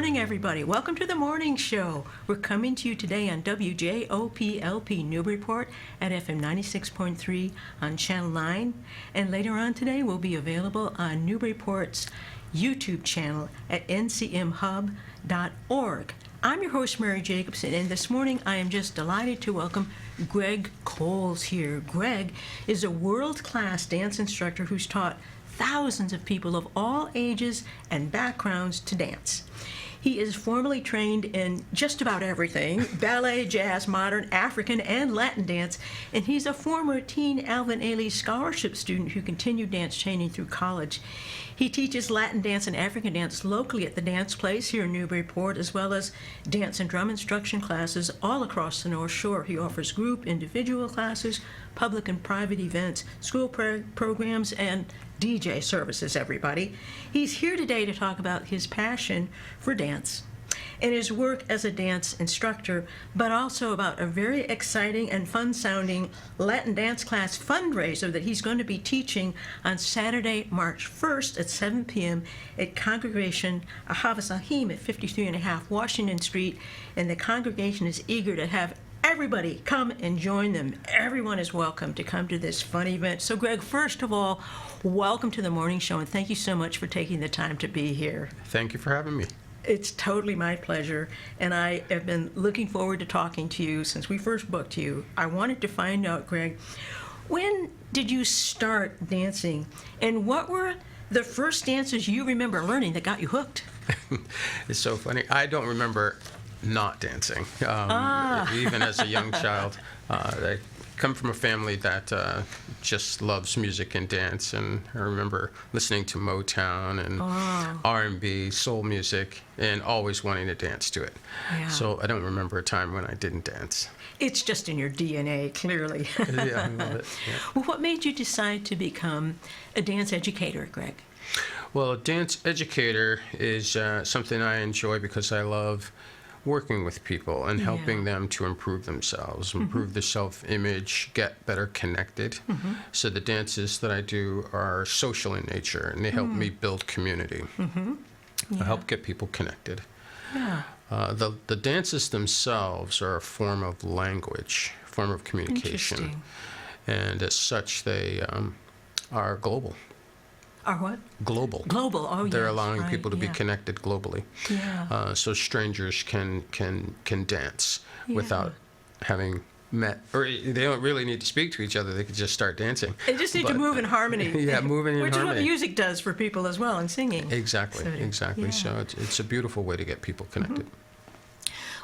morning, everybody. Welcome to the morning show. We're coming to you today on WJOPLP Newburyport at FM 96.3 on Channel 9. And later on today, we'll be available on Newburyport's YouTube channel at ncmhub.org. I'm your host, Mary Jacobsen, and this morning I am just delighted to welcome Greg Coles here. Greg is a world-class dance instructor who's taught thousands of people of all ages and backgrounds to dance. He is formally trained in just about everything: ballet, jazz, modern, African, and Latin dance, and he's a former Teen Alvin Ailey Scholarship student who continued dance training through college. He teaches Latin dance and African dance locally at the Dance Place here in Newburyport, as well as dance and drum instruction classes all across the North Shore. He offers group, individual classes, public and private events, school programs, and DJ services, everybody. He's here today to talk about his passion for dance and his work as a dance instructor, but also about a very exciting and fun-sounding Latin Dance Class Fundraiser that he's going to be teaching on Saturday, March 1st at 7 p.m. at Congregation Ahavas Achim at 53.5 Washington Street, and the congregation is eager to have everybody come and join them. Everyone is welcome to come to this fun event. So, Greg, first of all, welcome to the morning show, and thank you so much for taking the time to be here. Thank you for having me. It's totally my pleasure, and I have been looking forward to talking to you since we first booked you. I wanted to find out, Greg, when did you start dancing, and what were the first dances you remember learning that got you hooked? It's so funny. I don't remember not dancing, even as a young child. I come from a family that just loves music and dance, and I remember listening to Motown and R&B, soul music, and always wanting to dance to it. Yeah. So I don't remember a time when I didn't dance. It's just in your DNA, clearly. Yeah, I love it. Yeah. Well, what made you decide to become a dance educator, Greg? Well, a dance educator is something I enjoy because I love working with people and helping them to improve themselves, improve their self-image, get better connected. So the dances that I do are social in nature, and they help me build community. I help get people connected. Yeah. The dances themselves are a form of language, form of communication. And as such, they are global. Are what? Global. Global. Oh, They're yes, allowing right, people to be connected globally. Yeah. So strangers can dance without having met, or they don't really need to speak to each other. They could just start dancing. They just need to move in harmony. Yeah, moving in Which harmony. is what music does for people as well, and singing. Exactly, exactly. Yeah. So it's a beautiful way to get people connected.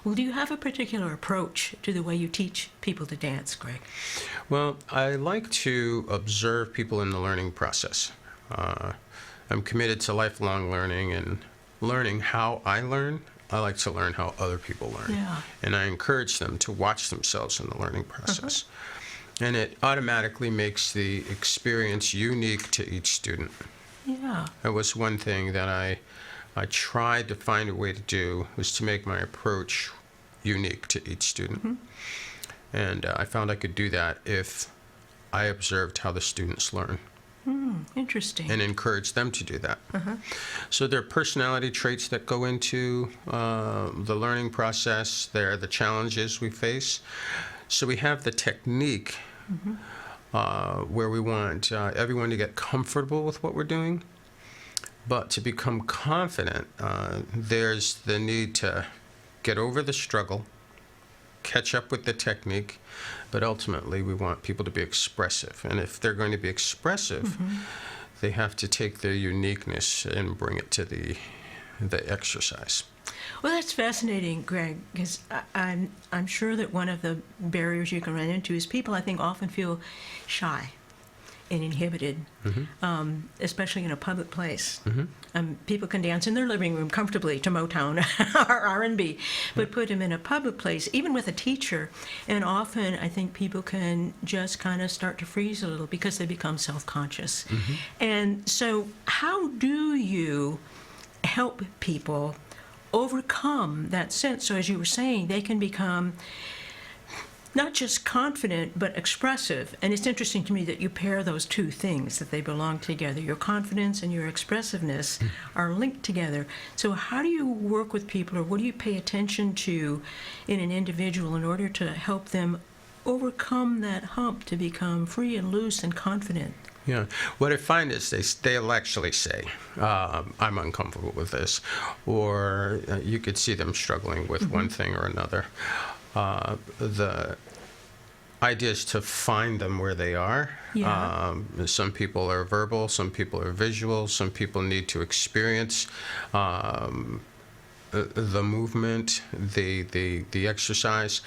Well, do you have a particular approach to the way you teach people to dance, Greg? Well, I like to observe people in the learning process. I'm committed to lifelong learning and learning how I learn. I like to learn how other people learn. Yeah. And I encourage them to watch themselves in the learning process. And it automatically makes the experience unique to each student. Yeah. That was one thing that I tried to find a way to do, was to make my approach unique to each student. And I found I could do that if I observed how the students learn. Interesting. And encourage them to do that. So there are personality traits that go into the learning process. There are the challenges we face. So we have the technique where we want everyone to get comfortable with what we're doing. But to become confident, there's the need to get over the struggle, catch up with the technique, but ultimately we want people to be expressive. And if they're going to be expressive, they have to take their uniqueness and bring it to the exercise. Well, that's fascinating, Greg, because I'm sure that one of the barriers you can run into is people, I think, often feel shy and inhibited, especially in a public place. People can dance in their living room comfortably to Motown or R&B, but put them in a public place, even with a teacher, and often I think people can just kind of start to freeze a little because they become self-conscious. And so how do you help people overcome that sense? So as you were saying, they can become not just confident, but expressive. And it's interesting to me that you pair those two things, that they belong together. Your confidence and your expressiveness are linked together. So how do you work with people, or what do you pay attention to in an individual in order to help them overcome that hump to become free and loose and confident? Yeah. What I find is they'll actually say, I'm uncomfortable with this, or you could see them struggling with one thing or another. The idea is to find them where they are. Yeah. Some people are verbal, some people are visual, some people need to experience the movement, the exercise.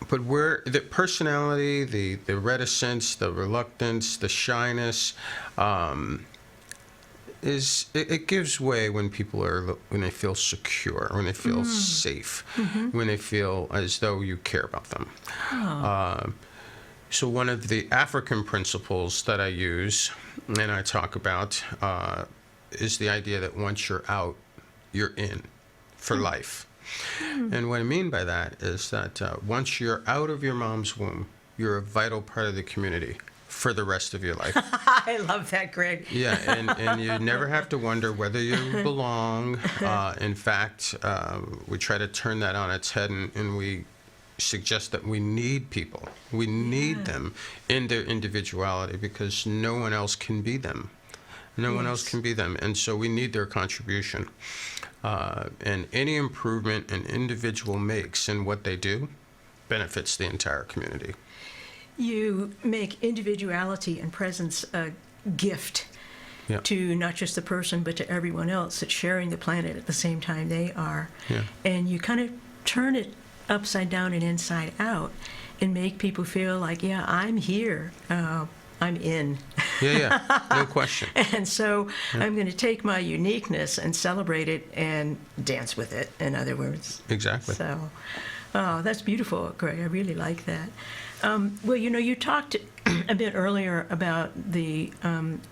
But where the personality, the reticence, the reluctance, the shyness, it gives way when when they feel secure, when they feel safe, when they feel as though you care about them. So one of the African principles that I use and I talk about is the idea that once you're out, you're in for life. And what I mean by that is that once you're out of your mom's womb, you're a vital part of the community for the rest of your life. I love that, Greg. Yeah, and you never have to wonder whether you belong. In fact, we try to turn that on its head, and we suggest that we need people. We need them in their individuality because no one else can be them. No one else can be them, and so we need their contribution. And any improvement an individual makes in what they do benefits the entire community. You make individuality and presence a gift to not just the person, but to everyone else that's sharing the planet at the same time they are. Yeah. And you kind of turn it upside down and inside out and make people feel like, yeah, I'm here. I'm in. Yeah, no question. And so I'm going to take my uniqueness and celebrate it and dance with it, in other words. Exactly. So, that's beautiful, Greg. I really like that. Well, you talked a bit earlier about the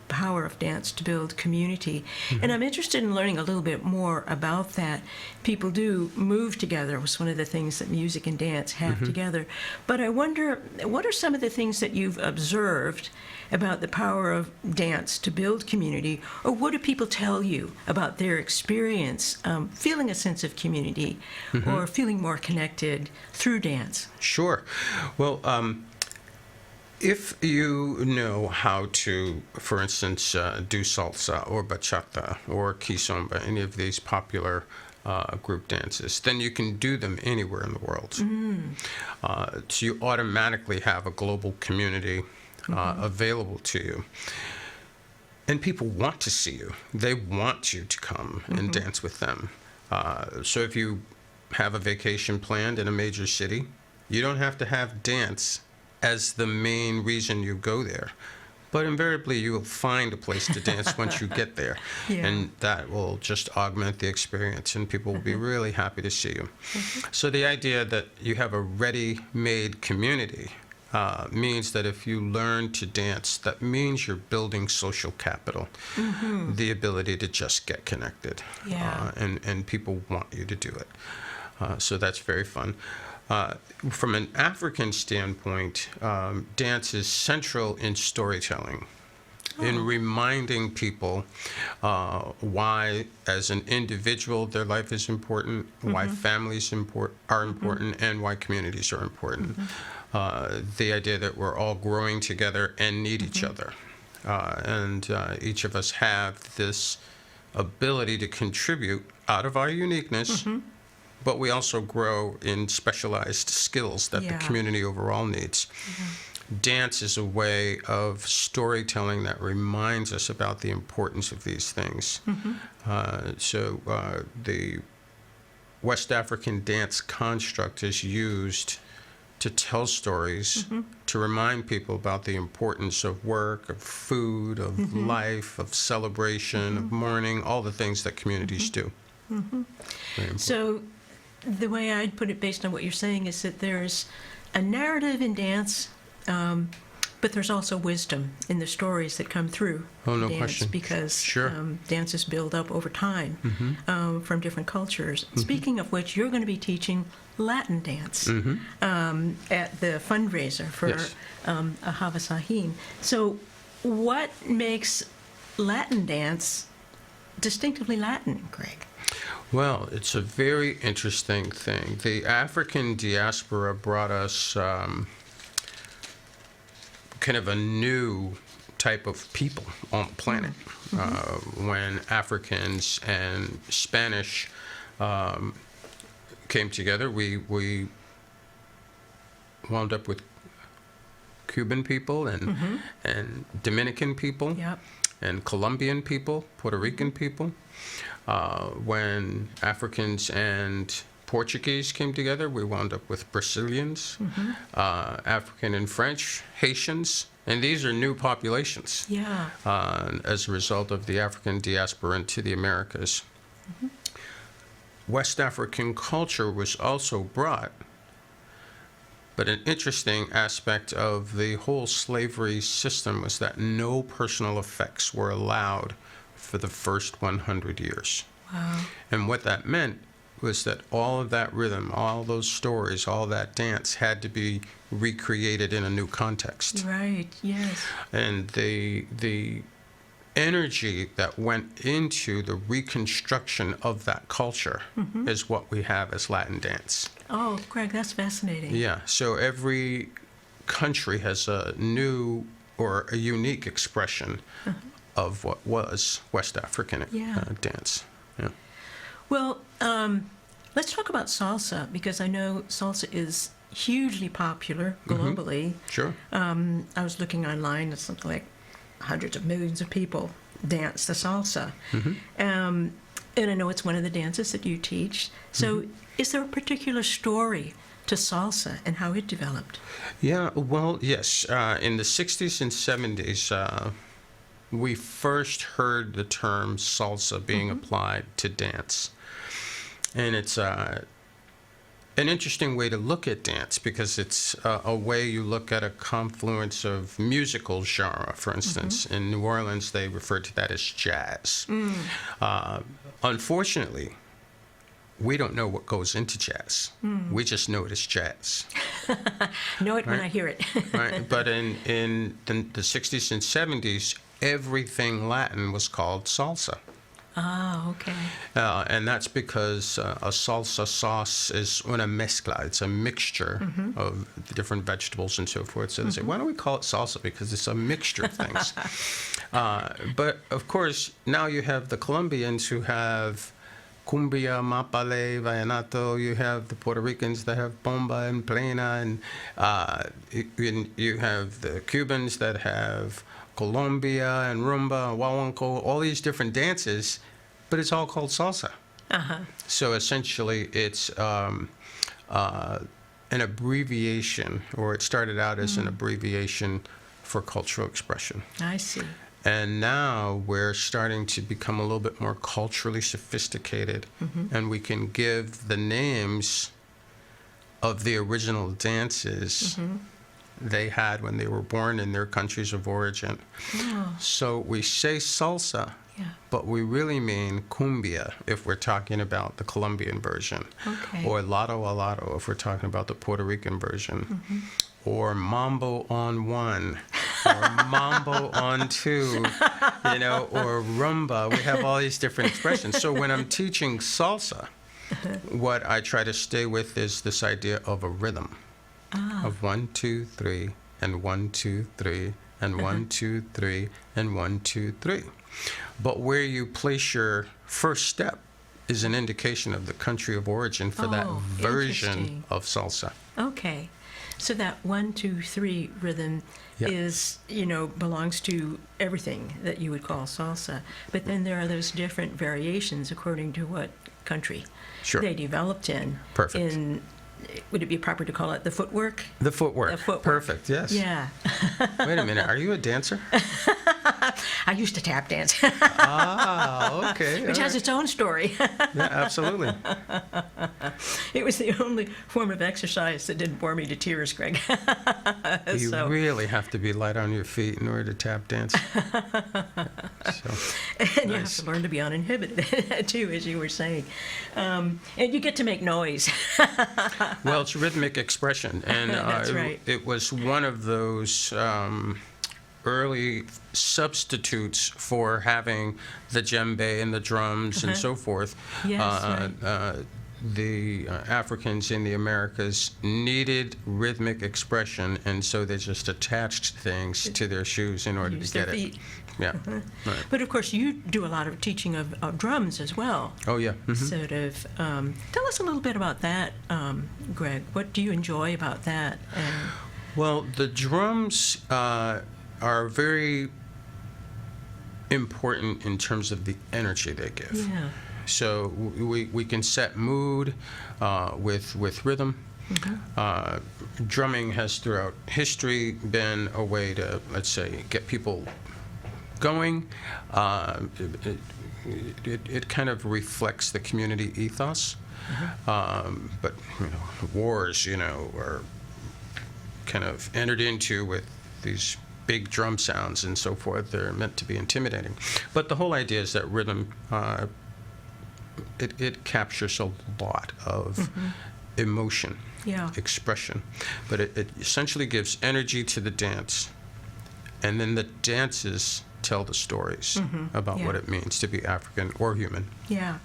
power of dance to build community, and I'm interested in learning a little bit more about that. People do move together. Was one of the things that music and dance have together. But I wonder, what are some of the things that you've observed about the power of dance to build community, or what do people tell you about their experience feeling a sense of community or feeling more connected through dance? Sure. Well, if you know how to, for instance, do salsa or bachata or kizomba, any of these popular group dances, then you can do them anywhere in the world. So you automatically have a global community available to you. And people want to see you. They want you to come and dance with them. So if you have a vacation planned in a major city, you don't have to have dance as the main reason you go there. But invariably, you will find a place to dance once you get there. And that will just augment the experience, and people will be really happy to see you. So the idea that you have a ready-made community means that if you learn to dance, that means you're building social capital, the ability to just get connected. And people want you to do it. So that's very fun. From an African standpoint, dance is central in storytelling, in reminding people why, as an individual, their life is important, why families are important, and why communities are important. The idea that we're all growing together and need each other. And each of us have this ability to contribute out of our uniqueness, but we also grow in specialized skills that the community overall needs. Dance is a way of storytelling that reminds us about the importance of these things. So the West African dance construct is used to tell stories, to remind people about the importance of work, of food, of life, of celebration, of mourning, all the things that communities do. So the way I'd put it, based on what you're saying, is that there's a narrative in dance But there's also wisdom in the stories that come through Oh, no dance question. because Sure. Dances build up over time from different cultures. Speaking of which, you're going to be teaching Latin dance at the fundraiser for Yes. Ahavas Achim. So what makes Latin dance distinctively Latin, Greg? Well, it's a very interesting thing. The African diaspora brought us kind of a new type of people on the planet. When Africans and Spanish came together, we wound up with Cuban people and Dominican people Yep. and Colombian people, Puerto Rican people. When Africans and Portuguese came together, we wound up with Brazilians, African and French, Haitians, and these are new populations Yeah. as a result of the African diaspora into the Americas. West African culture was also brought, but an interesting aspect of the whole slavery system was that no personal effects were allowed for the first 100 years. Wow. And what that meant was that all of that rhythm, all those stories, all that dance had to be recreated in a new context. Right. Yes. And the energy that went into the reconstruction of that culture is what we have as Latin dance. Oh, Greg, that's fascinating. Yeah, so every country has a new or a unique expression of what was West African dance. Yeah. Well, let's talk about salsa, because I know salsa is hugely popular globally. Sure. I was looking online, it's something like hundreds of millions of people dance the salsa. And I know it's one of the dances that you teach. So is there a particular story to salsa and how it developed? Yeah, well, yes. In the 60s and 70s, we first heard the term salsa being applied to dance. And it's an interesting way to look at dance because it's a way you look at a confluence of musical genre. For instance, in New Orleans, they refer to that as jazz. Unfortunately, we don't know what goes into jazz. We just know it as jazz. Know it when I hear it. Right? But in the 60s and 70s, everything Latin was called salsa. Ah, okay. And that's because a salsa sauce is una mezcla. It's a mixture of the different vegetables and so forth. So they say, why don't we call it salsa? Because it's a mixture of things. But, of course, now you have the Colombians who have cumbia, mapale, vallenato. You have the Puerto Ricans that have bomba and plena. And you have the Cubans that have Colombia and rumba and guaguancó, all these different dances, but it's all called salsa. So essentially it's an abbreviation, or it started out as an abbreviation for cultural expression. I see. And now we're starting to become a little bit more culturally sophisticated, and we can give the names of the original dances they had when they were born in their countries of origin. Oh, So we say salsa, yeah. but we really mean cumbia if we're talking about the Colombian version, Okay. or lado a lado if we're talking about the Puerto Rican version, or mambo on one, or mambo on two, or rumba. We have all these different expressions. So when I'm teaching salsa, what I try to stay with is this idea of a rhythm. Of 1, 2, 3, and 1, 2, 3, and 1, 2, 3, and 1, 2, 3. But where you place your first step is an indication of the country of origin for that version interesting. of salsa. Okay. So that 1, 2, 3 rhythm Yeah. is, belongs to everything that you would call salsa. But then there are those different variations according to what country Sure. they developed in. Perfect. Would it be proper to call it the footwork? The footwork. The footwork. Perfect, yes. Yeah. Wait a minute, are you a dancer? I used to tap dance, Ah, okay. which all has right. its own story. Yeah, absolutely. It was the only form of exercise that didn't bore me to tears, Greg. You So, really have to be light on your feet in order to tap dance. So, and you have nice. to learn to be uninhibited, too, as you were saying. And you get to make noise. Well, it's rhythmic expression, and That's right. it was one of those early substitutes for having the djembe and the drums and so forth. Yes, right. The Africans in the Americas needed rhythmic expression, and so they just attached things to their shoes in order Use to their get it. feet. Yeah. Right. But of course, you do a lot of teaching of drums as well. Oh, yeah. Mhm. Sort of. Tell us a little bit about that, Greg. What do you enjoy about that? And Well, the drums are very important in terms of the energy they give. yeah. So we can set mood with rhythm. Drumming has throughout history been a way to, let's say, get people going. It kind of reflects the community ethos. But wars, are kind of entered into with these big drum sounds and so forth. They're meant to be intimidating. But the whole idea is that rhythm, it captures a lot of emotion, Yeah. expression. But it essentially gives energy to the dance. And then the dances tell the stories about Yeah. what it means to be African or human. Yeah.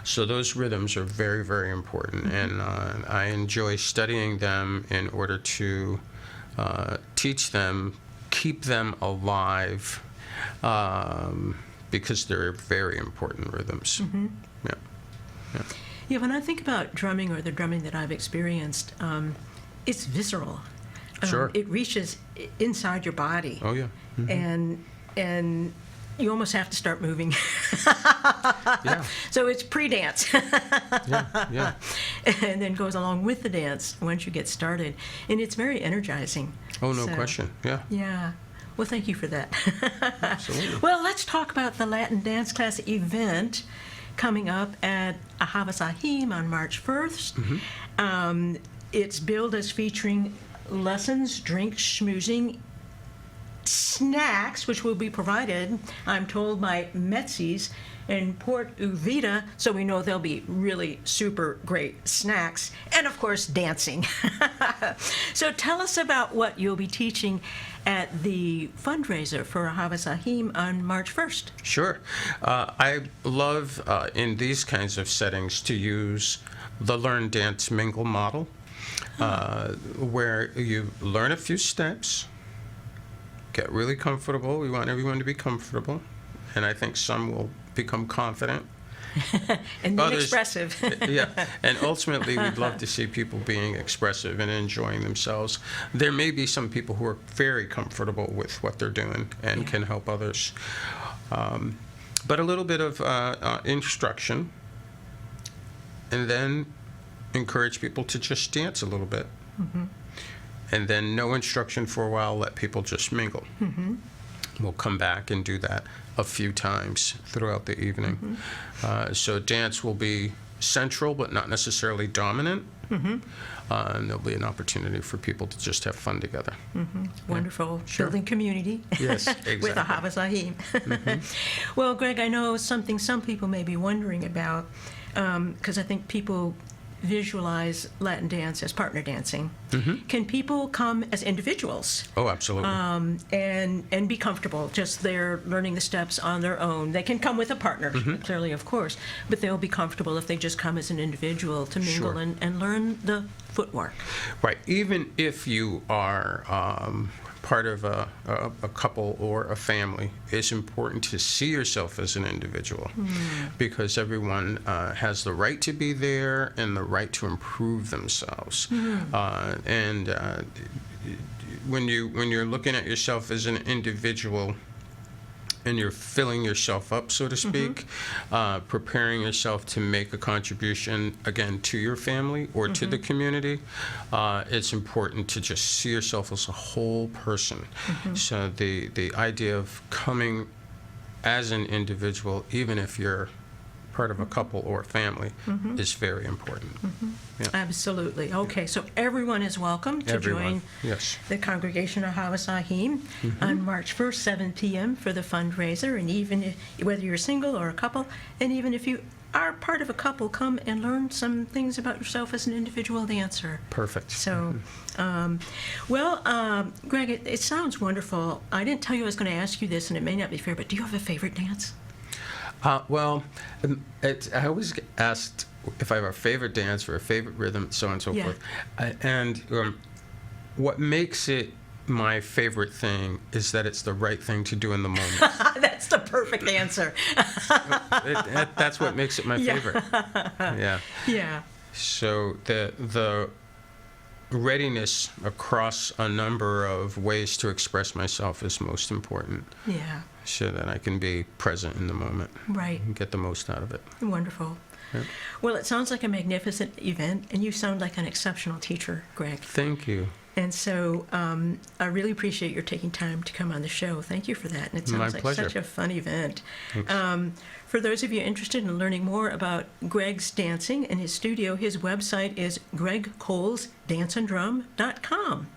So those rhythms are very, very important, and I enjoy studying them in order to teach them, keep them alive, because they're very important rhythms. Yeah. Yeah, when I think about drumming or the drumming that I've experienced, it's visceral. Sure. It reaches inside your body. Oh, yeah. And you almost have to start moving. Yeah. So it's pre-dance. Yeah. And then goes along with the dance once you get started. And it's very energizing. Oh, no So, question. Yeah. Yeah. Well, thank you for that. Absolutely. Well, let's talk about the Latin Dance Class event coming up at Ahavas Achim on March 1st. It's billed as featuring lessons, drinks, schmoozing, snacks, which will be provided, I'm told, by Metzi's in PortMedia, so we know there'll be really super great snacks, and of course, dancing. So tell us about what you'll be teaching at the fundraiser for Ahavas Achim on March 1st. Sure. I love, in these kinds of settings, to use the Learn, Dance, Mingle model, where you learn a few steps, get really comfortable. We want everyone to be comfortable, and I think some will become confident. And then Others- expressive. Yeah, and ultimately we'd love to see people being expressive and enjoying themselves. There may be some people who are very comfortable with what they're doing and can help others. But a little bit of instruction, and then encourage people to just dance a little bit. And then no instruction for a while, let people just mingle. We'll come back and do that a few times throughout the evening. So dance will be central, but not necessarily dominant. And there'll be an opportunity for people to just have fun together. Wonderful. Sure. Building community. Yes, With exactly. Ahavas Achim. Well, Greg, I know something some people may be wondering about, because I think people visualize Latin dance as partner dancing. Can people come as individuals Oh, absolutely. and be comfortable? Just they're learning the steps on their own. They can come with a partner, clearly, of course, but they'll be comfortable if they just come as an individual to mingle Sure. and learn the footwork. Right. Even if you are part of a couple or a family, it's important to see yourself as an individual, because everyone has the right to be there and the right to improve themselves. And when you're looking at yourself as an individual, and you're filling yourself up, so to speak, preparing yourself to make a contribution, again, to your family or to the community, it's important to just see yourself as a whole person. So the idea of coming as an individual, even if you're part of a couple or a family, is very important. Yeah. Absolutely. Okay, so everyone is welcome to join Yes. the Congregation Ahavas Achim on March 1st, 7 p.m. for the fundraiser. And even if, whether you're single or a couple, and even if you are part of a couple, come and learn some things about yourself as an individual dancer. Perfect. So, Greg, it sounds wonderful. I didn't tell you I was going to ask you this, and it may not be fair, but do you have a favorite dance? Well, I always get asked if I have a favorite dance or a favorite rhythm, so on and so forth. And what makes it my favorite thing is that it's the right thing to do in the moment. That's the perfect answer. That's what makes it my favorite. Yeah. So the readiness across a number of ways to express myself is most important. Yeah. So that I can be present in the moment. Right. And get the most out of it. Wonderful. Yep. Well, it sounds like a magnificent event, and you sound like an exceptional teacher, Greg. Thank you. And so I really appreciate your taking time to come on the show. Thank you for that. And it sounds My like pleasure. such a fun event. Thanks. For those of you interested in learning more about Greg's dancing and his studio, his website is gregcolesdanceanddrum.com.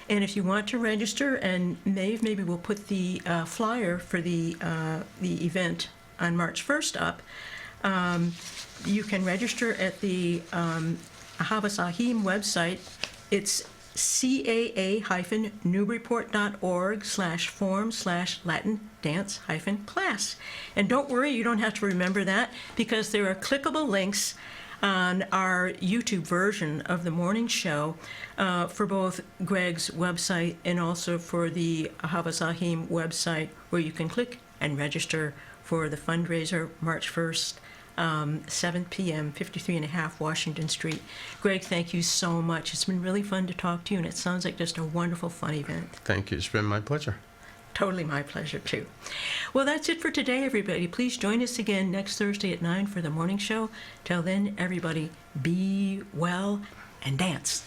And if you want to register, and Maeve, maybe we'll put the flyer for the event on March 1st up, you can register at the Ahavas Achim website. It's caa-newburyport.org/form/Latin Dance Class. And don't worry, you don't have to remember that, because there are clickable links on our YouTube version of the morning show for both Greg's website and also for the Ahavas Achim website, where you can click and register for the fundraiser March 1st, 7 p.m., 53.5 Washington Street. Greg, thank you so much. It's been really fun to talk to you, and it sounds like just a wonderful, fun event. Thank you. It's been my pleasure. Totally my pleasure, too. Well, that's it for today, everybody. Please join us again next Thursday at 9 for the morning show. Till then, everybody, be well and dance.